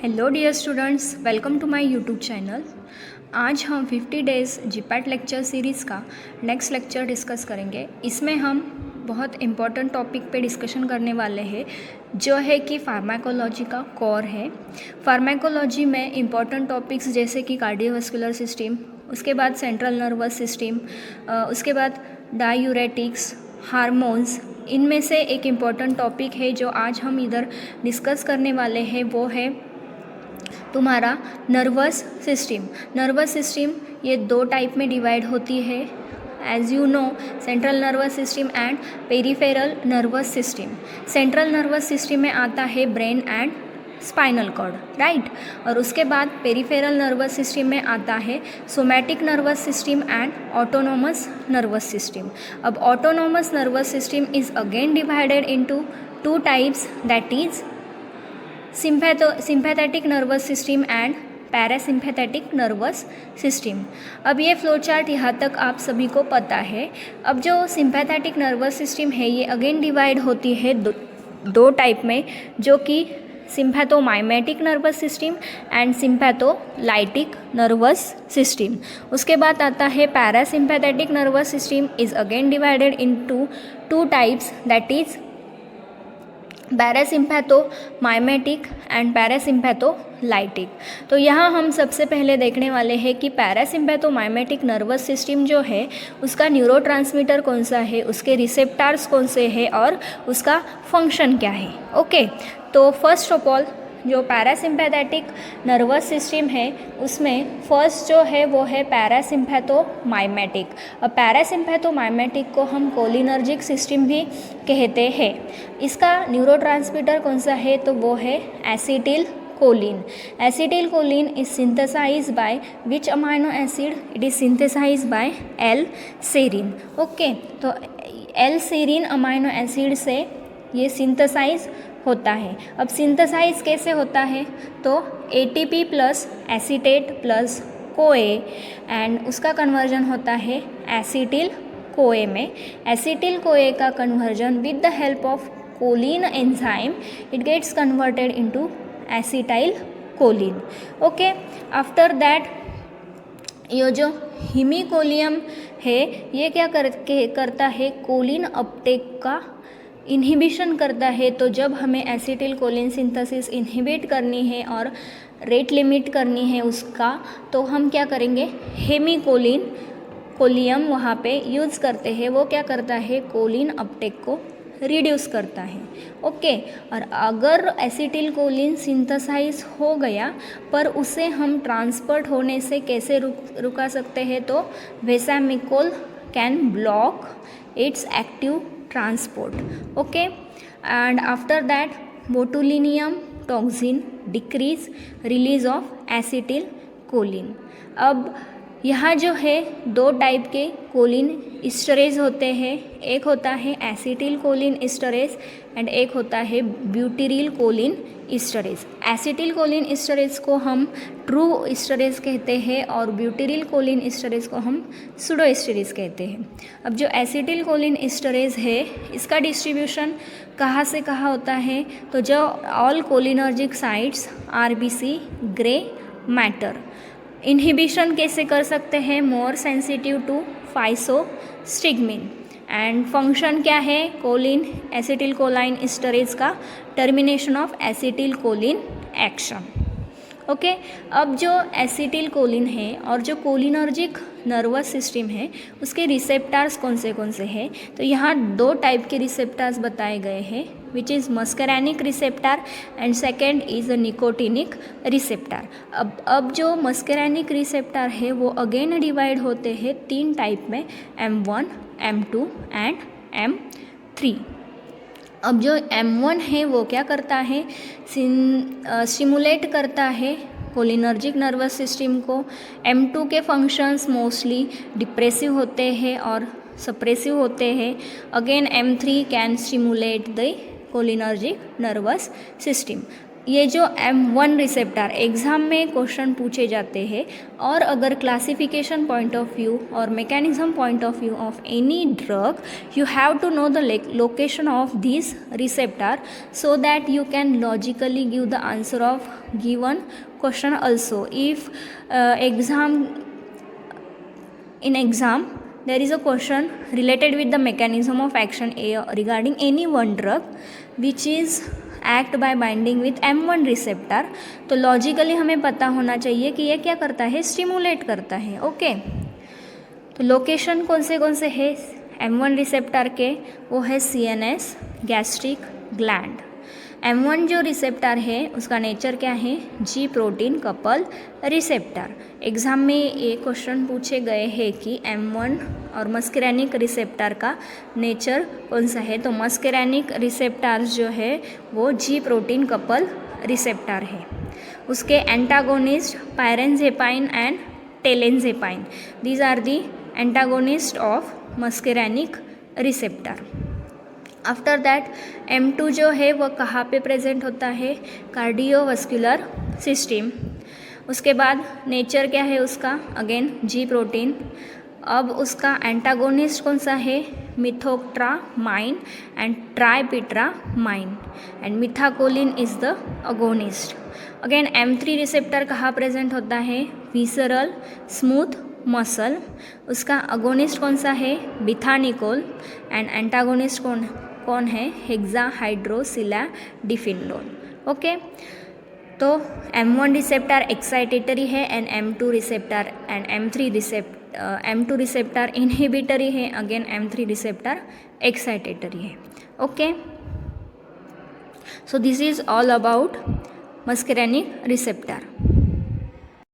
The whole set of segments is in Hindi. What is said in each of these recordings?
Hello dear students, welcome to my YouTube channel. आज हम 50 डेज़ जीपैट लेक्चर सीरीज़ का नेक्स्ट लेक्चर डिस्कस करेंगे। इसमें हम बहुत इम्पॉर्टेंट टॉपिक पे डिस्कशन करने वाले हैं, जो है कि फार्माकोलॉजी का कोर है। फार्माकोलॉजी में इम्पॉर्टेंट टॉपिक्स जैसे कि कार्डियोवास्कुलर सिस्टम, उसके बाद सेंट्रल नर्वस सिस्टम, उसके बाद डायूरेटिक्स, हार्मोन्स, इनमें से एक इम्पॉर्टेंट टॉपिक है जो आज हम इधर डिस्कस करने वाले हैं, वो है तुम्हारा नर्वस सिस्टम। नर्वस सिस्टम ये दो टाइप में डिवाइड होती है, as you know, central nervous system and peripheral nervous system. Central nervous system में आता है brain and spinal cord, right. और उसके बाद पेरिफेरल नर्वस सिस्टम में आता है somatic nervous system and autonomous nervous system. अब autonomous nervous system is again divided into two types, that is sympathetic nervous system and parasympathetic nervous system. अब ये फ्लो चार्ट यहाँ तक आप सभी को पता है। अब जो सिंपैथेटिक नर्वस सिस्टम है ये अगेन डिवाइड होती है दो टाइप में, जो कि sympathomimetic nervous system and sympatholytic nervous system. उसके बाद आता है parasympathetic nervous system is again divided into two types, that is parasympathomimetic and parasympatholytic. तो यहाँ हम सबसे पहले देखने वाले हैं कि पैरासिम्पैथोमाइमेटिक नर्वस सिस्टम जो है उसका न्यूरोट्रांसमीटर कौन सा है, उसके रिसेप्टार्स कौन से हैं और उसका फंक्शन क्या है। ओके, तो फर्स्ट ऑफ ऑल जो पैरासिम्पैथेटिक नर्वस सिस्टम है उसमें फर्स्ट जो है वो है पैरासिम्पैथोमाइमेटिक। अब पैरासिम्पैथोमाइमेटिक को हम कोलिनर्जिक सिस्टम भी कहते हैं। इसका न्यूरोट्रांसमीटर कौन सा है, तो वो है acetyl choline. Acetyl choline is synthesised by which amino acid, it is synthesised by L serine. Okay, तो एल सेरीन अमाइनो एसिड से ये सिंथेसाइज होता है। अब सिंथेसाइज कैसे होता है, तो ATP plus acetate plus CoA and उसका कन्वर्जन होता है एसिटिल कोए में। एसिटिल कोए का conversion with the help of choline enzyme it gets converted into acetyl choline. Okay, after that ये जो हिमिकोलियम है ये क्या करता है, कोलिन अपटेक का इन्हिबिशन करता है। तो जब हमें एसिटिल कोलिन सिंथेसिस इन्हिबिट करनी है और रेट लिमिट करनी है उसका, तो हम क्या करेंगे, कोलियम वहाँ पे यूज़ करते हैं। वो क्या करता है, कोलिन अपटेक को रिड्यूस करता है। ओके, और अगर एसिटिल कोलिन सिंथेसाइज हो गया पर उसे हम ट्रांसपोर्ट होने से कैसे रुका सकते हैं, तो vesamicol can block its active transport. Okay, and after that botulinum toxin decrease release of acetyl choline. अब यहाँ जो है दो टाइप के कोलिन इस्टरेज होते हैं, एक होता है एसिटिल कोलिन इस्टरेज एंड एक होता है butyryl choline esterase. Acetyl choline esterase को हम ट्रू इस्टरेज कहते हैं और ब्यूटिरिल कोलिन इस्टरेज को हम सुडो इस्टरेज कहते हैं। अब जो एसिटिल कोलिन इस्टरेज है इसका डिस्ट्रीब्यूशन कहाँ से कहाँ होता है, तो जो all cholinergic sites RBC grey matter. Inhibition कैसे कर सकते हैं, more sensitive to physostigmine and function क्या है, कोलिन एसिटिल कोलाइन इस्टरेज का termination of acetyl choline action. Okay, अब जो एसिटिल कोलिन है और जो कोलिनर्जिक नर्वस सिस्टम है उसके रिसेप्टार्स कौन से हैं, तो यहाँ दो टाइप के रिसेप्टार्स बताए गए हैं, which is muscarinic receptor and second is a nicotinic receptor. अब जो मस्करैनिक रिसेप्टार है वो अगेन डिवाइड होते हैं तीन टाइप में, M1, M2 एंड M3। अब जो M1 है वो क्या करता है, स्टिमुलेट करता है कोलिनर्जिक नर्वस सिस्टम को। M2 के फंक्शंस मोस्टली डिप्रेसिव होते हैं और सप्रेसिव होते हैं। Again M3 can stimulate the cholinergic nervous system. ये जो M1 रिसेप्टर एग्ज़ाम में क्वेश्चन पूछे जाते हैं, और अगर क्लासिफिकेशन पॉइंट ऑफ व्यू और mechanism point of view of any drug, you have to know the location of this receptor so that you can logically give the answer of given question also. If in exam there is a question related with the mechanism of action regarding any one drug which is act by binding with M1 receptor, तो लॉजिकली हमें पता होना चाहिए कि ये क्या करता है, स्टिमुलेट करता है. ओके, तो लोकेशन कौन से है M1 रिसेप्टर के, वो है CNS, गैस्ट्रिक ग्लैंड. M1 जो रिसेप्टर है उसका नेचर क्या है, G protein couple receptor. Exam में ये क्वेश्चन पूछे गए हैं कि M1 और मस्करेनिक रिसेप्टर का नेचर कौन सा है, तो मस्करेनिक रिसेप्टर्स जो है वो G प्रोटीन कपल रिसेप्टर है. उसके antagonist pirenzepine and telenzepine, these are the antagonist of muscarinic receptor. After that M2 जो है वह कहाँ पे प्रेजेंट होता है, कार्डियोवास्कुलर सिस्टम. उसके बाद नेचर क्या है उसका, अगेन G प्रोटीन. अब उसका एंटागोनिस्ट कौन सा है, methoctramine and tripitramine, and methacholine is the agonist. Again M3 receptor कहाँ प्रेजेंट होता है, विसरल स्मूथ मसल. उसका अगोनिस्ट कौन सा है, बिथानिकोल, एंड एंटागोनिस्ट कौन है, हेक्सा हाइड्रोसिलाडिफिनोल. ओके, तो M1 रिसेप्टर एक्साइटेटरी है and M2 receptor and M2 receptor inhibitory है, अगेन M3 रिसेप्टर एक्साइटेटरी है. Okay, so this is all about muscarinic receptor.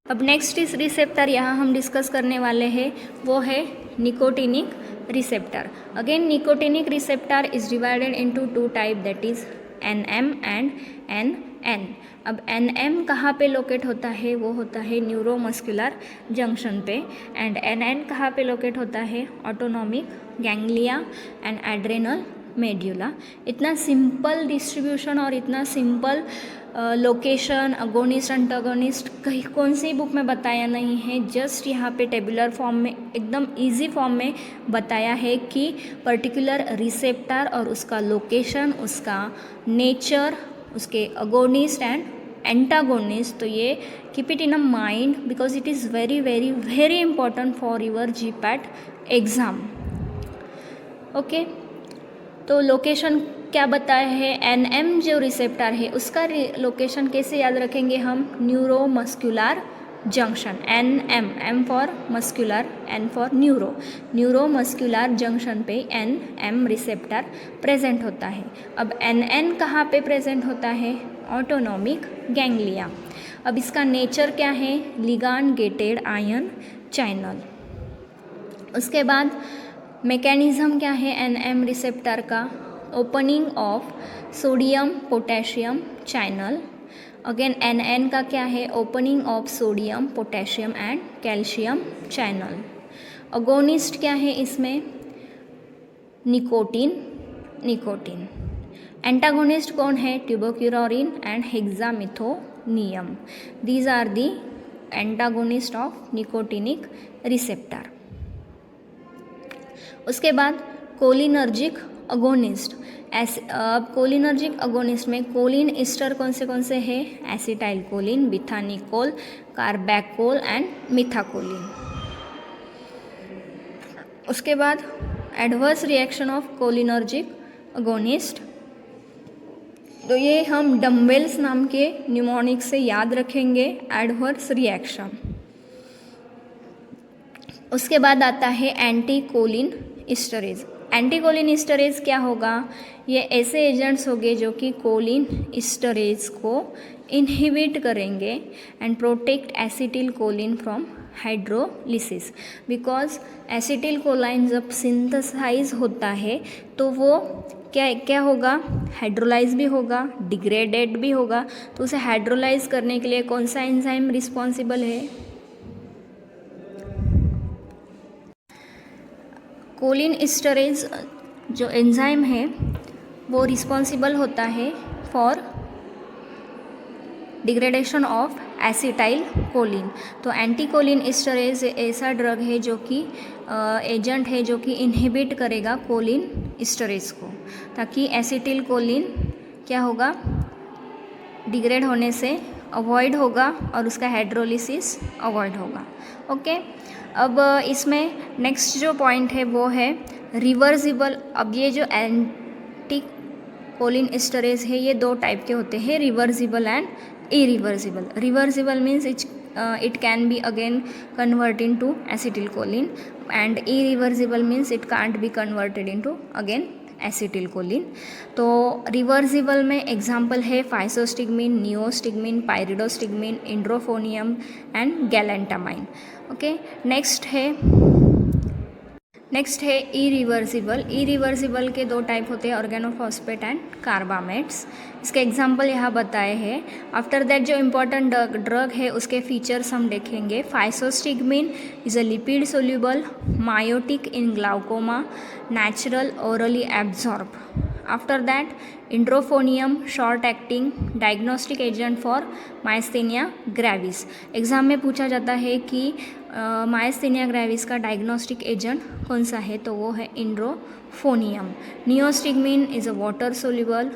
अब नेक्स्ट इस रिसेप्टर यहाँ हम डिस्कस करने वाले हैं वो है nicotinic receptor. Again nicotinic receptor is divided into to type, that is NM and NN. अब NM कहाँ पे लोकेट होता है, वो होता है न्यूरोमस्कुलर जंक्शन पे, एंड NN कहाँ पे लोकेट होता है, autonomic ganglia and adrenal medulla. इतना सिंपल डिस्ट्रीब्यूशन और इतना सिंपल लोकेशन, अगोनिस्ट एंटागोनिस्ट कहीं कौन सी बुक में बताया नहीं है. जस्ट यहाँ पे टेबुलर फॉर्म में एकदम इजी फॉर्म में बताया है कि पर्टिकुलर रिसेप्टर और उसका लोकेशन, उसका नेचर, उसके अगोनिस्ट एंड एंटागोनिस्ट. तो ये keep it in a mind because it is very very very important for your GPAT exam. Okay, तो लोकेशन क्या बताया है, NM जो रिसेप्टर है उसका लोकेशन कैसे याद रखेंगे हम, neuromuscular junction. NM, M for muscular, N for neuro. Neuromuscular junction पे NM रिसेप्टर प्रेजेंट होता है. अब NN कहाँ पे प्रेजेंट होता है, ऑटोनॉमिक गैंग्लिया. अब इसका नेचर क्या है, लिगांड गेटेड आयन चैनल. उसके बाद मैकेनिज्म क्या है NM रिसेप्टर का, opening of sodium potassium channel. Again NN का क्या है, opening of sodium potassium and calcium channel. Agonist क्या है इसमें, निकोटीन. एंटागोनिस्ट कौन है, tubocurarine and hexamethonium. These are the antagonist of nicotinic receptor. उसके बाद कोलिनर्जिक अगोनिस्ट. कोलिनर्जिक अगोनिस्ट में कोलिन ईस्टर कौन से है, acetyl choline, bethanechol, carbachol and methacholine. उसके बाद adverse reaction of cholinergic agonist. तो ये हम डम्बेल्स नाम के न्यूमोनिक से याद रखेंगे, एडवर्स रिएक्शन. उसके बाद आता है एंटीकोलिन स्टोरेज. एंटीकोलिन स्टोरेज क्या होगा, ये ऐसे एजेंट्स होंगे जो कि कोलिन स्टोरेज को इनहिबिट करेंगे and protect acetyl choline from hydrolysis. Because acetyl choline जब सिंथेसाइज होता है तो वो क्या होगा, हाइड्रोलाइज भी होगा, डिग्रेडेड भी होगा. तो उसे हाइड्रोलाइज करने के लिए कौन सा एंजाइम रिस्पॉन्सिबल है, कोलिन स्टोरेज जो एंजाइम है वो रिस्पॉन्सिबल होता है for degradation of acetyl choline. तो एंटीकोलिन एस्टरेज ऐसा ड्रग है जो कि एजेंट है जो कि इनहिबिट करेगा कोलिन एस्टरेज को, ताकि एसिटिल कोलिन क्या होगा, डिग्रेड होने से अवॉइड होगा और उसका हाइड्रोलिसिस अवॉइड होगा। ओके, अब इसमें नेक्स्ट जो पॉइंट है वो है रिवर्सिबल। अब ये जो एंटी कोलिन एस्टरेज है ये दो टाइप के होते हैं, reversible and irreversible. Reversible means it can be again convert into acetyl choline, and irreversible means it can't be converted into again acetyl choline. तो रिवर्सिबल में एग्जाम्पल है physostigmine, neostigmine, pyridostigmine, edrophonium and galantamine. Okay, next है इरिवर्सिबल। इरिवर्सिबल के दो टाइप होते हैं, ऑर्गेनोफॉस्फेट एंड कार्बामेट्स। इसके एग्जांपल यहाँ बताए हैं। आफ्टर दैट जो इम्पोर्टेंट ड्रग है उसके फीचर्स हम देखेंगे। Physostigmine is a lipid soluble miotic in glaucoma, natural orally absorb. After that edrophonium, short acting diagnostic agent for myasthenia gravis. Exam में पूछा जाता है कि मायस्थेनिया ग्रेविस का डायग्नोस्टिक एजेंट कौन सा है, तो वो है edrophonium. Neostigmine is a water soluble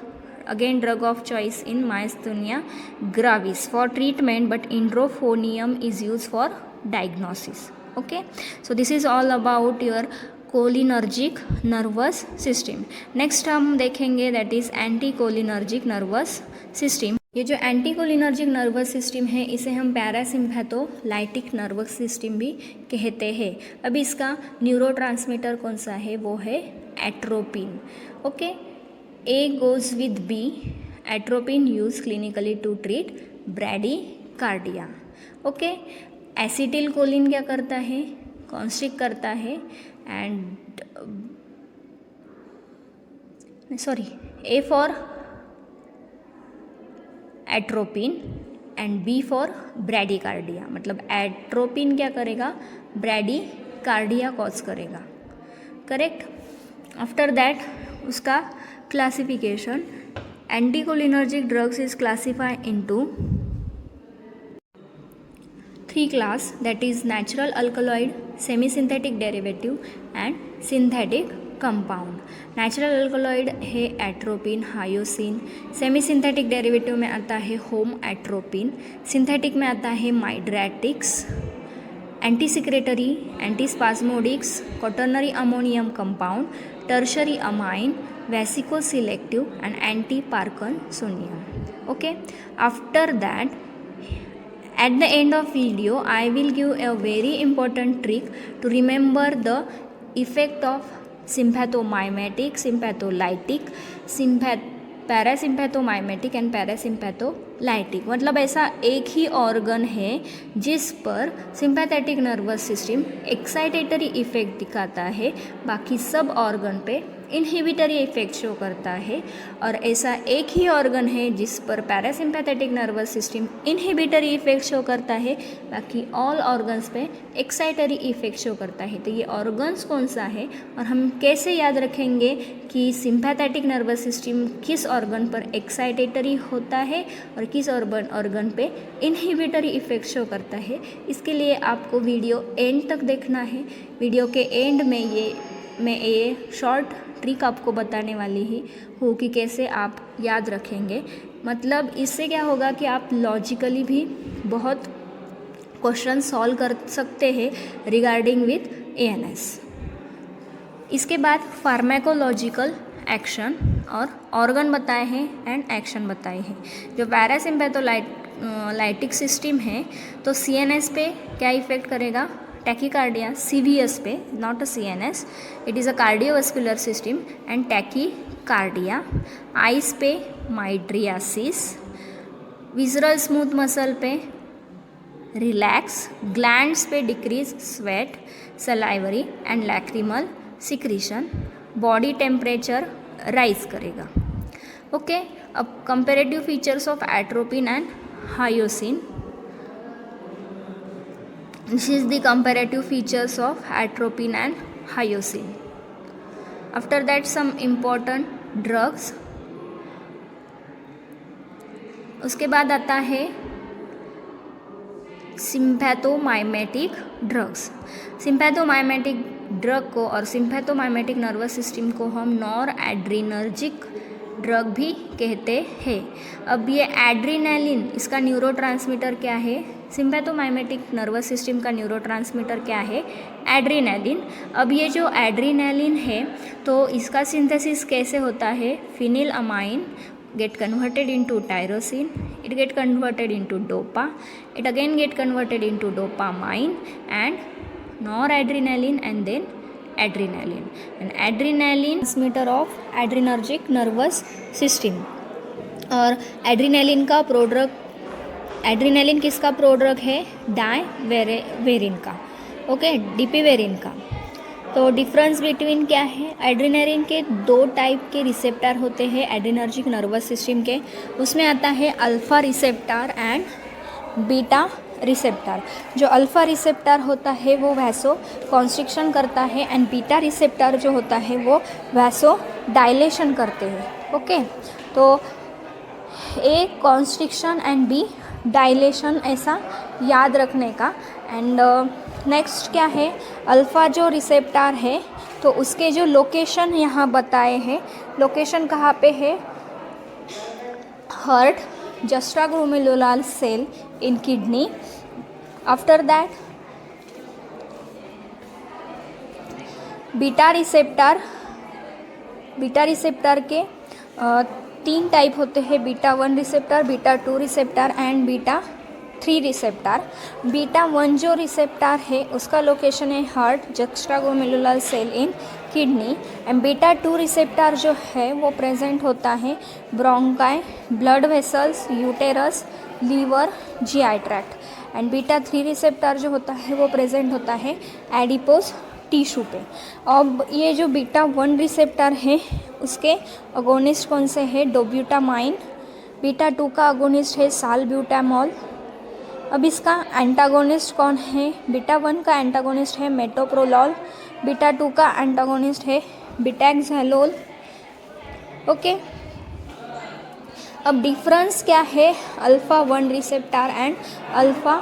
again drug of choice in myasthenia gravis for treatment, but edrophonium is use for diagnosis. Okay, so this is all about your cholinergic nervous system. Next हम देखेंगे that is anti cholinergic nervous system. ये जो एंटी कोलिनर्जिक नर्वस सिस्टम है इसे हम पैरासिम्पैथोलाइटिक नर्वस सिस्टम भी कहते हैं। अब इसका न्यूरोट्रांसमीटर कौन सा है, वो है atropine. Okay, A goes with B, atropine use clinically to treat bradycardia. Okay, acetyl choline क्या करता है, कॉन्स्ट्रिक्ट करता है, and A for atropine and B for bradycardia. मतलब एट्रोपिन क्या करेगा, ब्रैडीकार्डिया कॉज करेगा, करेक्ट। आफ्टर दैट उसका classification, anticholinergic drugs is classified into 3 class, that is natural alkaloid, semi-synthetic derivative and synthetic compound. Natural alkaloid है atropine, hyoscine. Semi synthetic derivative में आता है होम एट्रोपिन। सिंथेटिक में आता है mydriatics, antisecretory, antispasmodics, quaternary ammonium compound, tertiary amine, vesicoselective and anti parkinsonian. Okay, after that at the end of video I will give a very important trick to remember the effect of sympathomimetic, sympatholytic, parasympathomimetic and parasympatholytic. मतलब ऐसा एक ही ऑर्गन है जिस पर sympathetic nervous system excitatory effect दिखाता है, बाकी सब ऑर्गन पे इनहिबिटरी इफेक्ट शो करता है। और ऐसा एक ही ऑर्गन है जिस पर parasympathetic nervous system inhibitory effect show करता है, बाकी ऑल ऑर्गन्स पे एक्साइटरी इफेक्ट शो करता है। तो ये ऑर्गन्स कौन सा है और हम कैसे याद रखेंगे कि सिंपैथेटिक नर्वस सिस्टम किस ऑर्गन पर एक्साइटेटरी होता है और किस ऑर्गन पे इनहिबिटरी इफेक्ट शो करता है, इसके लिए आपको वीडियो एंड तक देखना है। वीडियो के एंड में मैं ये शॉर्ट ट्रिक आपको बताने वाली ही हूँ कि कैसे आप याद रखेंगे। मतलब इससे क्या होगा कि आप लॉजिकली भी बहुत क्वेश्चन सॉल्व कर सकते हैं रिगार्डिंग विथ ANS। इसके बाद फार्माकोलॉजिकल एक्शन और ऑर्गन बताए हैं एंड एक्शन बताए हैं। जो पैरासिम्पैथोलाइटिक सिस्टम है तो CNS पे क्या इफेक्ट करेगा, टैकीकार्डिया, CVS पे, not a CNS, it is a cardiovascular system and tachycardia. Ice पे माइड्रियासिस, विजरल स्मूथ मसल पे रिलैक्स, ग्लैंड्स पे decrease sweat, salivary and lacrimal secretion, body temperature rise करेगा। ओके, अब comparative features of atropine and hyoscine. This is the comparative features of atropine and hyoscine. After that, some important drugs. उसके बाद आता है सिम्पैथोमाइमेटिक ड्रग्स। सिम्पैथोमाइमेटिक ड्रग को और सिम्पैथोमाइमेटिक नर्वस सिस्टम को हम नॉर एड्रीनर्जिक ड्रग भी कहते हैं। अब ये एड्रीनलिन, इसका न्यूरोट्रांसमीटर क्या है? सिम्पैथोमाइमेटिक नर्वस सिस्टम का न्यूरोट्रांसमीटर क्या है? एड्रीनलिन। अब ये जो एड्रीनलिन है तो इसका सिंथेसिस कैसे होता है? फिनिलअमाइन get converted into tyrosine, it get converted into dopa, it again get converted into dopamine and noradrenaline and then adrenaline, and adrenaline transmitter of adrenergic nervous system। और एड्रीनलिन का प्रोड्रग, एड्रीनलिन किसका प्रोड्रग है? डाइवेरिन का, ओके, डिपिवेरिन का। तो डिफरेंस बिटवीन क्या है? एड्रीनलिन के 2 टाइप के रिसेप्टर होते हैं एड्रीनर्जिक नर्वस सिस्टम के। उसमें आता है alpha receptor and beta receptor. जो अल्फा रिसेप्टर होता है वो वैसो कॉन्स्ट्रिक्शन करता है एंड बीटा रिसेप्टर जो होता है वो वैसो डायलेशन करते हैं, ओके। तो ए कॉन्स्ट्रिक्शन एंड बी डायलेशन, ऐसा याद रखने का। एंड नेक्स्ट क्या है? अल्फ़ा जो रिसेप्टर है तो उसके जो लोकेशन यहाँ बताए हैं, लोकेशन कहाँ पे है? Heart, juxtaglomerular cell in kidney. After that beta receptor के 3 टाइप होते हैं, beta 1 receptor, beta 2 receptor and beta 3 receptor. Beta 1 जो रिसेप्टर है उसका लोकेशन है heart, juxtaglomerular cell in kidney. And beta 2 receptor जो है वो प्रेजेंट होता है bronchi, blood vessels, uterus, liver, GI tract. And beta 3 receptor जो होता है वो प्रेजेंट होता है एडिपोज टिश्यू पे। अब ये जो बीटा 1 रिसेप्टर है उसके अगोनिस्ट कौन से है? डोब्यूटामाइन। बीटा 2 का अगोनिस्ट है सालब्यूटामॉल। अब इसका एंटागोनिस्ट कौन है? बीटा 1 का एंटागोनिस्ट है मेटोप्रोलॉल, बीटा 2 का एंटागोनिस्ट है बिटैक्सेलोल, ओके। अब डिफरेंस क्या है alpha 1 receptor and alpha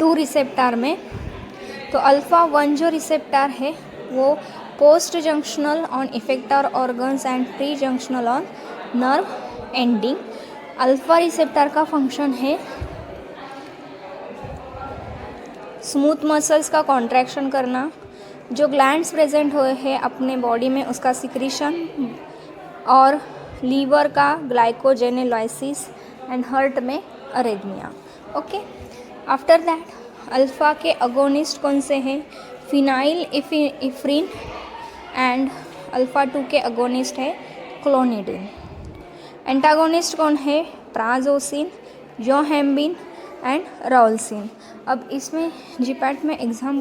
2 receptor में? तो अल्फ़ा 1 जो रिसेप्टर है वो post junctional on effector organs and pre junctional on nerve ending. Alpha receptor का फंक्शन है स्मूथ मसल्स का कॉन्ट्रैक्शन करना, जो ग्लैंड्स प्रेजेंट हुए हैं अपने बॉडी में उसका सिक्रीशन, और लीवर का ग्लाइकोजेनेलाइसिस एंड हार्ट में अरेथमिया, ओके। आफ्टर दैट अल्फ़ा के अगोनिस्ट कौन से हैं? फिनाइल इफ्रीन एंड अल्फ़ा 2 के अगोनिस्ट है क्लोनिडिन। एंटागोनिस्ट कौन है? Prazosin, yohimbine and rauwolscine. अब इसमें जीपैट में एग्ज़ाम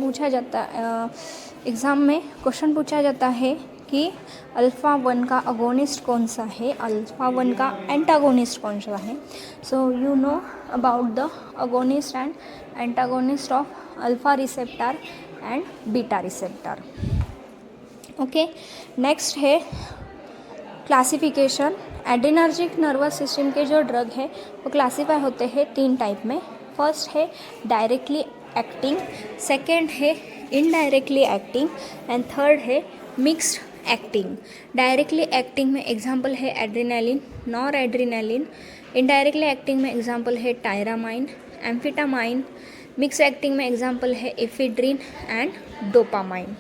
में क्वेश्चन पूछा जाता है कि अल्फ़ा 1 का अगोनिस्ट कौन सा है, अल्फ़ा 1 का एंटागोनिस्ट कौन सा है। So you know about the agonist and antagonist of alpha receptor and beta receptor, okay. Next है क्लासिफिकेशन। एड्रीनर्जिक नर्वस सिस्टम के जो ड्रग है वो क्लासीफाई होते हैं 3 टाइप में। फर्स्ट है डायरेक्टली एक्टिंग, सेकेंड है इनडायरेक्टली एक्टिंग एंड थर्ड है मिक्स्ड एक्टिंग। डायरेक्टली एक्टिंग में एग्जांपल है adrenaline, nor adrenaline. Indirectly acting में एग्जांपल है टायरामाइन, एम्फिटामाइन। मिक्स एक्टिंग में एग्जांपल है ephedrine and dopamine,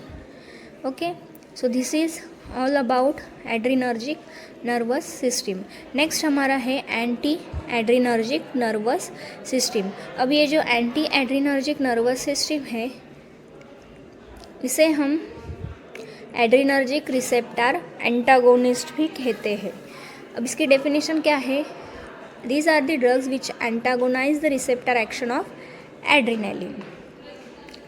okay. So this is all about adrenergic nervous system. Next हमारा है एंटी एड्रीनर्जिक नर्वस सिस्टम। अब ये जो एंटी एड्रीनर्जिक नर्वस सिस्टम है इसे हम एड्रीनर्जिक रिसेप्टर एंटागोनिस्ट भी कहते हैं। अब इसकी डेफिनेशन क्या है? These are the drugs which antagonise the receptor action of adrenaline.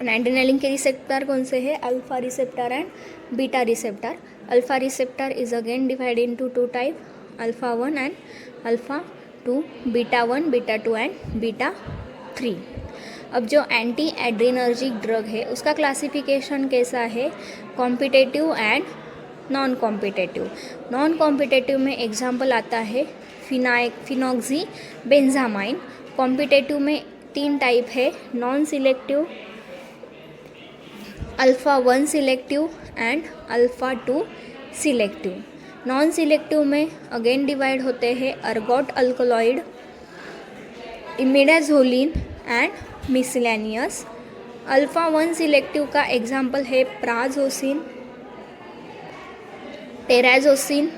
Adrenaline के रिसेप्टर कौन से हैं? Alpha receptor and beta receptor. Alpha receptor is again divide into 2 type, alpha 1 and alpha 2, beta 1, beta 2 and beta 3। अब जो एंटी एड्रीनर्जिक ड्रग है उसका क्लासिफिकेशन कैसा है? कॉम्पिटेटिव एंड नॉन कॉम्पिटेटिव में एग्जाम्पल आता है फिनॉक्सी बेंजामाइन। कॉम्पिटेटिव में 3 टाइप है, non selective, alpha 1 selective and alpha 2 selective. Non selective में अगेन डिवाइड होते हैं ergot alkaloid, imidazoline and miscellaneous. Alpha 1 selective का एग्जाम्पल है प्राज़ोसिन, टेराज़ोसिन।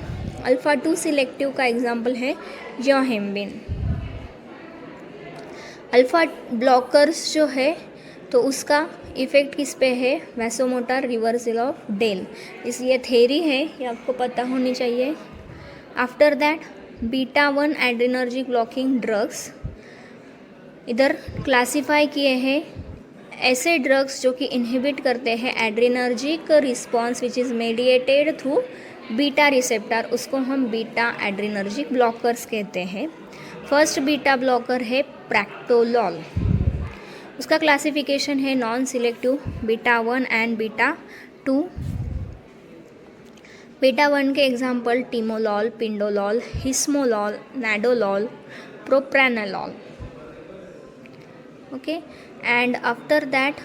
अल्फ़ा 2 सिलेक्टिव का एग्जाम्पल है जोहेम्बिन। अल्फ़ा ब्लॉकर्स जो है तो उसका इफ़ेक्ट किस पे है, वैसोमोटर रिवर्सल ऑफ डेल। इस ये थेरी है, ये आपको पता होनी चाहिए। After that beta 1 adrenergic blocking drugs इधर क्लासीफाई किए हैं ऐसे ड्रग्स जो कि इनहिबिट करते हैं adrenergic response which is mediated through beta receptor, उसको हम बीटा एड्रेनर्जिक ब्लॉकर्स कहते हैं। फर्स्ट बीटा ब्लॉकर है प्रैक्टोलॉल, उसका क्लासिफिकेशन है non selective, beta 1 and beta 2। Beta 1 के example timolol, pindolol, esmolol, nadolol, propranolol. Okay, and after that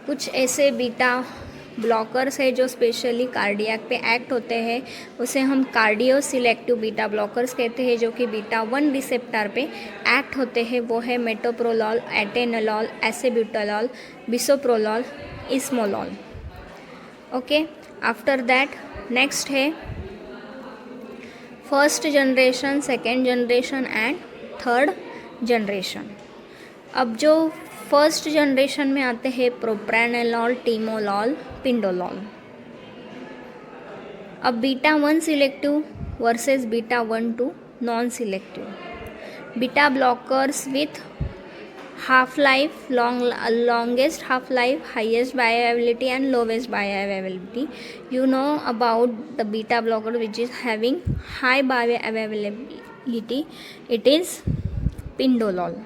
कुछ ऐसे बीटा ब्लॉकर्स है जो स्पेशली कार्डियक पे एक्ट होते हैं, उसे हम कार्डियो सिलेक्टिव बीटा ब्लॉकर्स कहते हैं, जो कि बीटा 1 रिसेप्टर पे एक्ट होते हैं। वो है metoprolol, atenolol, acebutolol, bisoprolol, esmolol. Okay, after that next है first generation, second generation and third generation. अब जो फर्स्ट जनरेशन में आते हैं प्रोप्रानोलॉल, टिमोलॉल, पिंडोलॉल। अब beta 1 selective versus beta 1 2 non selective. Beta blockers with half life, longest half life, highest bioavailability and lowest bioavailability. You know about the beta blocker which is having high bioavailability, it is pindolol.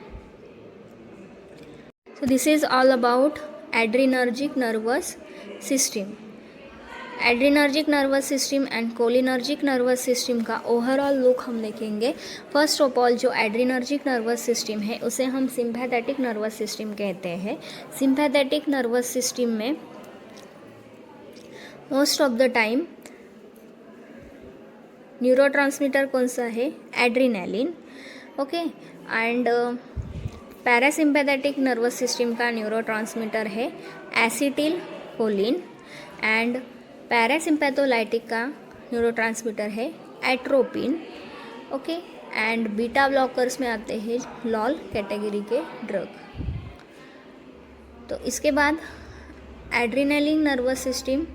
So this is all about adrenergic nervous system. Adrenergic nervous system and cholinergic nervous system का ओवरऑल लुक हम देखेंगे। फर्स्ट ऑफ ऑल जो एड्रीनर्जिक नर्वस सिस्टम है उसे हम सिंपैथेटिक नर्वस सिस्टम कहते हैं। सिंपैथेटिक नर्वस सिस्टम में most of the time neurotransmitter कौन सा है, adrenaline. Okay, and parasympathetic nervous system का न्यूरोट्रांसमीटर है एसिटिल कोलिन एंड पैरासिम्पैथोलाइटिक का न्यूरोट्रांसमीटर है atropine. Okay, and beta blockers में आते हैं लॉल कैटेगरी के ड्रग। तो इसके बाद एड्रेनलिन नर्वस सिस्टम,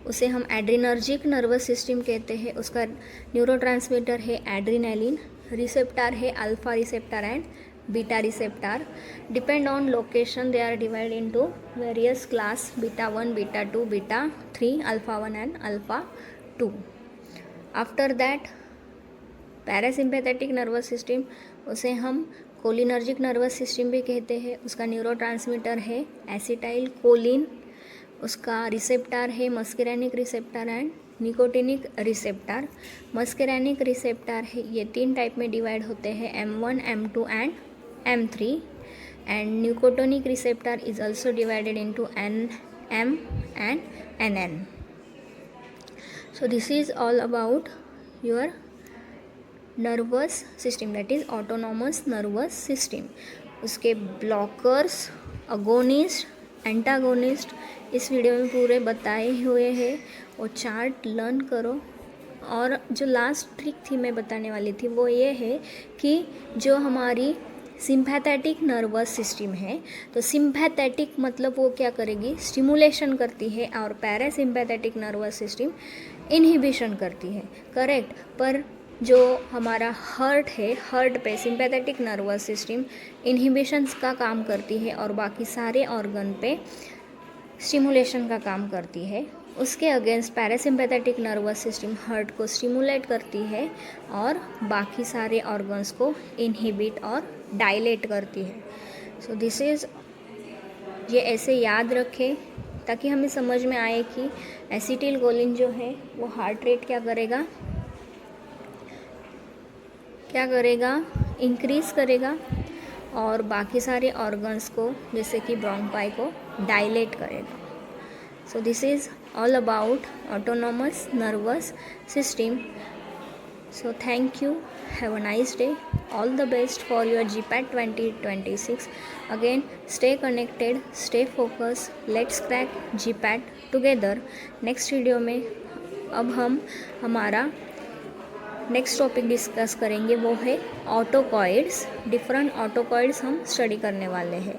उसे हम एड्रीनर्जिक नर्वस सिस्टम कहते हैं। उसका न्यूरोट्रांसमीटर है एड्रेनलिन, रिसेप्टर है alpha receptor and beta receptor. Depend on location they are divided into various class, beta 1, beta 2, beta 3, alpha 1 and alpha 2. After that parasympathetic nervous system, उसे हम कोलिनर्जिक नर्वस सिस्टम भी कहते हैं। उसका न्यूरोट्रांसमीटर है एसिटाइल कोलिन, उसका रिसेप्टर है muscarinic receptor and nicotinic receptor. Muscarinic receptor है, ये 3 टाइप में डिवाइड होते हैं, M1, M2 and M3, and nicotinic receptor is also divided into NM and NN. So this is all about your nervous system, that is autonomous nervous system. उसके ब्लॉकर्स, अगोनिस्ट, एंटागोनिस्ट इस वीडियो में पूरे बताए हुए हैं, वो चार्ट लर्न करो। और जो लास्ट ट्रिक थी मैं बताने वाली थी वो ये है कि जो हमारी सिंपैथेटिक नर्वस सिस्टम है, तो सिंपैथेटिक मतलब वो क्या करेगी, स्टिमुलेशन करती है, और पैरासिम्पैथेटिक नर्वस सिस्टम इनहिबिशन करती है, करेक्ट। पर जो हमारा हार्ट है, हार्ट पे सिंपैथेटिक नर्वस सिस्टम इनहिबिशंस का काम करती है और बाकी सारे ऑर्गन पे स्टिमुलेशन का काम करती है। उसके against parasympathetic nervous system heart को स्टिमुलेट करती है और बाकी सारे ऑर्गन्स को इनहिबिट और डायलेट करती है। सो दिस इज़, ये ऐसे याद रखें ताकि हमें समझ में आए कि एसिटिल कोलिन जो है वो हार्ट रेट क्या करेगा, इंक्रीज़ करेगा और बाकी सारे ऑर्गन्स को जैसे कि ब्रोंकाई को डायलेट करेगा. So this is all about autonomous nervous system. So thank you. Have a nice day. All the best for your GPAT 2026. Again, stay connected, stay focused. Let's crack GPAT together. Next video में अब हम हमारा नेक्स्ट टॉपिक डिस्कस करेंगे, वो है ऑटोकॉइड्स. डिफरेंट ऑटोकॉइड्स हम स्टडी करने वाले हैं.